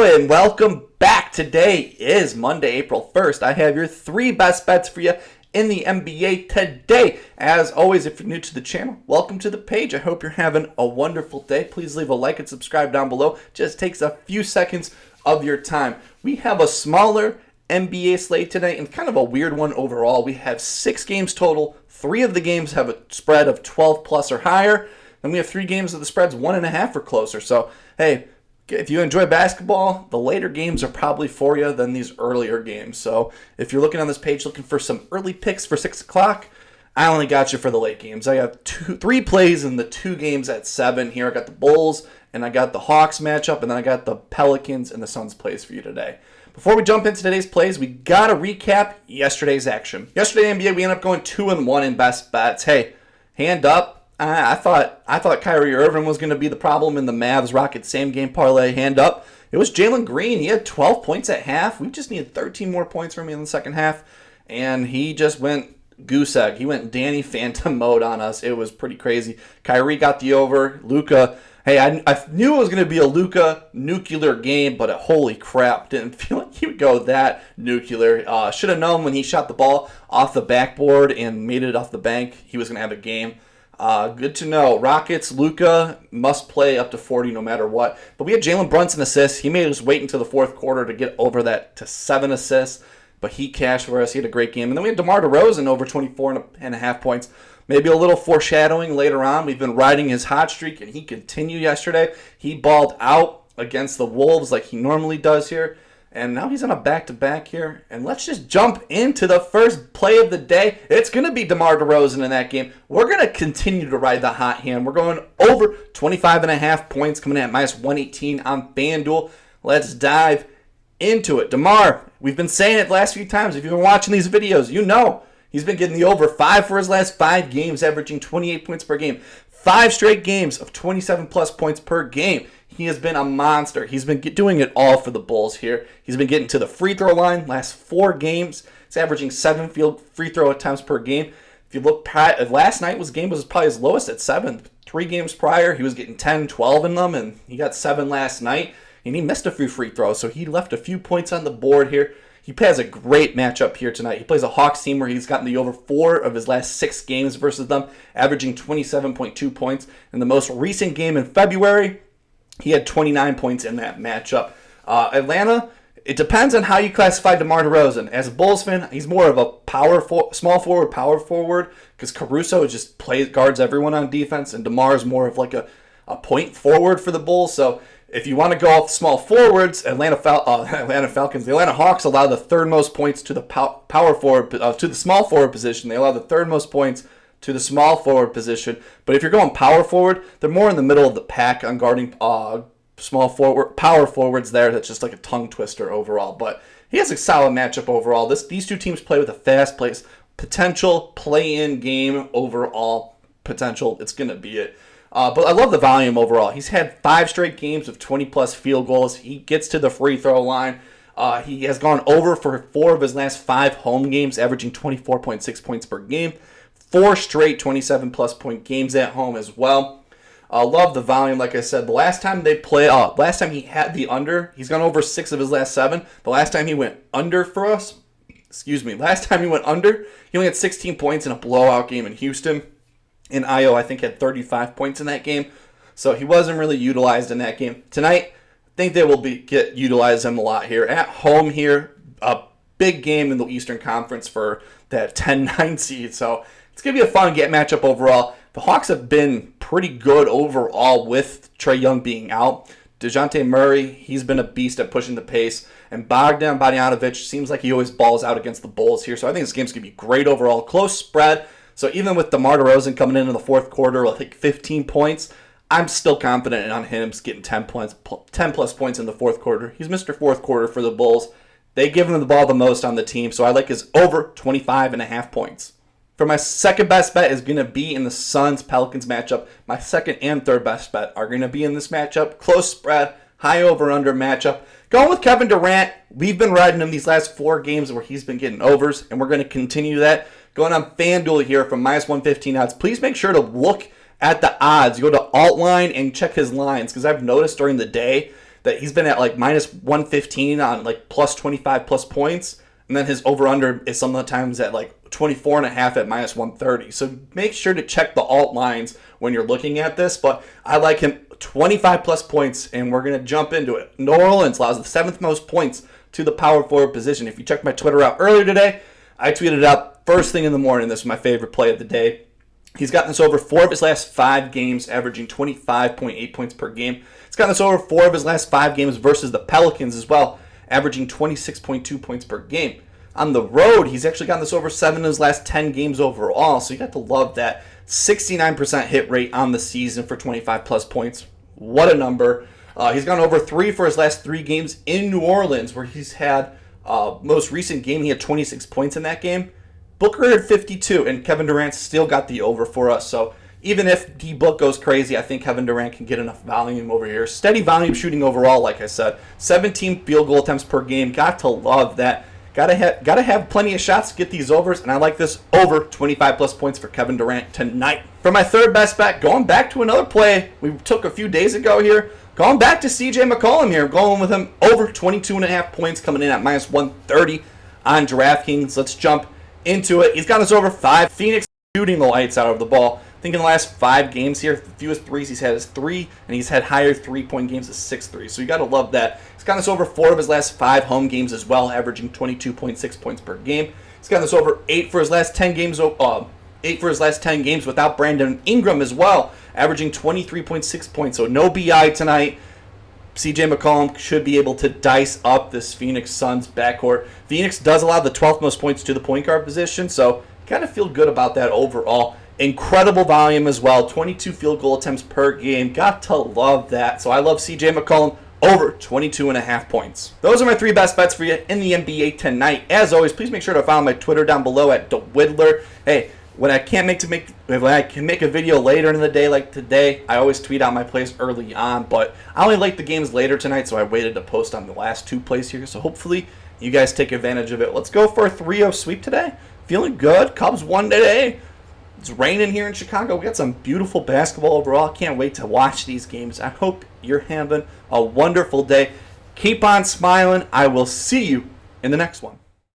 and welcome back. Today is Monday, April 1st. I have your three best bets for you in the NBA today. As always, if you're new to the channel, welcome to the page. I hope you're having a wonderful day. Please leave a like and subscribe down below. Just takes a few seconds of your time. We have a smaller NBA slate today and kind of a weird one overall. We have 6 games total. 3 of the games have a spread of 12 plus or higher. And we have 3 games of the spreads 1.5 or closer. So, hey, if you enjoy basketball, the later games are probably for you than these earlier games. So if you're looking on this page looking for some early picks for 6 o'clock, I only got you for the late games. I got 3 plays in the 2 games at 7 here. I got the Bulls and I got the Hawks matchup, and then I got the Pelicans and the Suns plays for you today. Before we jump into today's plays, we got to recap yesterday's action. Yesterday in NBA, we ended up going 2-1 in best bets. Hey, hand up. I thought Kyrie Irving was going to be the problem in the Mavs-Rockets same-game parlay. Hand up. It was Jalen Green. He had 12 points at half. We just needed 13 more points from him in the second half, and he just went goose egg. He went Danny Phantom mode on us. It was pretty crazy. Kyrie got the over. Luka, hey, I knew it was going to be a Luka nuclear game, but holy crap, didn't feel like he would go that nuclear. Should have known when he shot the ball off the backboard and made it off the bank, he was going to have a game. Good to know. Rockets, Luka must play up to 40 no matter what. But we had Jalen Brunson assists. He made us wait until the fourth quarter to get over that to 7 assists. But he cashed for us. He had a great game. And then we had DeMar DeRozan over 24.5 points. Maybe a little foreshadowing later on. We've been riding his hot streak, and he continued yesterday. He balled out against the Wolves like he normally does here. And now he's on a back-to-back here. And let's just jump into the first play of the day. It's going to be DeMar DeRozan in that game. We're going to continue to ride the hot hand. We're going over 25.5 points, coming in at minus 118 on FanDuel. Let's dive into it. DeMar, we've been saying it the last few times. If you've been watching these videos, you know he's been getting the over 5 for his last 5 games, averaging 28 points per game. 5 straight games of 27-plus points per game. He has been a monster. He's been doing it all for the Bulls here. He's been getting to the free throw line last 4 games. He's averaging 7 free throw attempts per game. If you look, last night's game was probably his lowest at 7. 3 games prior, he was getting 10, 12 in them, and he got 7 last night. And he missed a few free throws, so he left a few points on the board here. He has a great matchup here tonight. He plays a Hawks team where he's gotten the over 4 of his last 6 games versus them, averaging 27.2 points. In the most recent game in February, he had 29 points in that matchup. Atlanta, it depends on how you classify DeMar DeRozan. As a Bulls fan, he's more of a small forward, power forward, because Caruso just guards everyone on defense, and DeMar is more of like a point forward for the Bulls. So if you want to go off small forwards, Atlanta Falcons, the Atlanta Hawks allow the third most points to the power forward, to the small forward position. They allow the third most points to the small forward position. But if you're going power forward, they're more in the middle of the pack on guarding power forwards there. That's just like a tongue twister overall. But he has a solid matchup overall. These two teams play with a fast pace, potential play-in game overall potential. It's going to be it. But I love the volume overall. He's had 5 straight games of 20-plus field goals. He gets to the free throw line. He has gone over for 4 of his last 5 home games, averaging 24.6 points per game. 4 straight 27-plus point games at home as well. Love the volume, like I said. The last time he had the under, he's gone over 6 of his last 7. The last time he went under for us, he only had 16 points in a blowout game in Houston. And Io, I think, had 35 points in that game. So he wasn't really utilized in that game. Tonight, I think they will utilize him a lot here. At home here, a big game in the Eastern Conference for that 10-9 seed. So it's going to be a fun matchup overall. The Hawks have been pretty good overall with Trae Young being out. DeJounte Murray, he's been a beast at pushing the pace. And Bogdan Bogdanovic seems like he always balls out against the Bulls here. So I think this game's going to be great overall. Close spread. So even with DeMar DeRozan coming in the fourth quarter with 15 points, I'm still confident on him getting 10-plus points in the fourth quarter. He's Mr. Fourth Quarter for the Bulls. They give him the ball the most on the team, so I like his over 25.5 points. For my second best bet is going to be in the Suns-Pelicans matchup. My second and third best bet are going to be in this matchup. Close spread, high over-under matchup. Going with Kevin Durant. We've been riding him these last 4 games where he's been getting overs, and we're going to continue that. Going on FanDuel here from minus 115 odds. Please make sure to look at the odds. You go to Altline and check his lines, because I've noticed during the day that he's been at like minus 115 on like plus 25 plus points. And then his over-under is sometimes at like 24.5 at minus 130. So make sure to check the alt lines when you're looking at this. But I like him 25 plus points, and we're going to jump into it. New Orleans allows the 7th most points to the power forward position. If you checked my Twitter out earlier today, I tweeted out first thing in the morning. This is my favorite play of the day. He's gotten this over 4 of his last 5 games, averaging 25.8 points per game. He's gotten this over 4 of his last 5 games versus the Pelicans as well, averaging 26.2 points per game. On the road, he's actually gotten this over 7 of his last 10 games overall, so you got to love that. 69% hit rate on the season for 25 plus points. What a number. He's gone over 3 for his last 3 games in New Orleans, where he's had most recent game, he had 26 points in that game. Booker had 52, and Kevin Durant still got the over for us. So even if D-Book goes crazy, I think Kevin Durant can get enough volume over here. Steady volume shooting overall, like I said. 17 field goal attempts per game. Got to love that. Gotta have plenty of shots to get these overs, and I like this over 25 plus points for Kevin Durant tonight. For my third best bet, going back to another play we took a few days ago here, going back to CJ McCollum here, going with him over 22.5 points, coming in at minus 130 on DraftKings. Let's jump into it. He's got us over 5. Phoenix shooting the lights out of the ball. I think in the last 5 games here, the fewest threes he's had is 3, and he's had higher 3-point games of 6 threes. So you got to love that. He's got us over 4 of his last 5 home games as well, averaging 22.6 points per game. He's got us over 8 for his last 10 games. 8 for his last 10 games without Brandon Ingram as well, averaging 23.6 points. So no BI tonight. CJ McCollum should be able to dice up this Phoenix Suns backcourt. Phoenix does allow the 12th most points to the point guard position, so kind of feel good about that overall. Incredible volume as well, 22 field goal attempts per game. Got to love that. So I love CJ McCollum over 22.5 points. Those are my 3 best bets for you in the NBA tonight. As always, please make sure to follow my Twitter down below at DeWiddler. Hey, when I can make a video later in the day like today, I always tweet out my plays early on, but I only like the games later tonight, so I waited to post on the last 2 plays here, so hopefully you guys take advantage of it. Let's go for a 3-0 sweep today. Feeling good. Cubs won today. It's raining here in Chicago. We got some beautiful basketball overall. Can't wait to watch these games. I hope you're having a wonderful day. Keep on smiling. I will see you in the next one.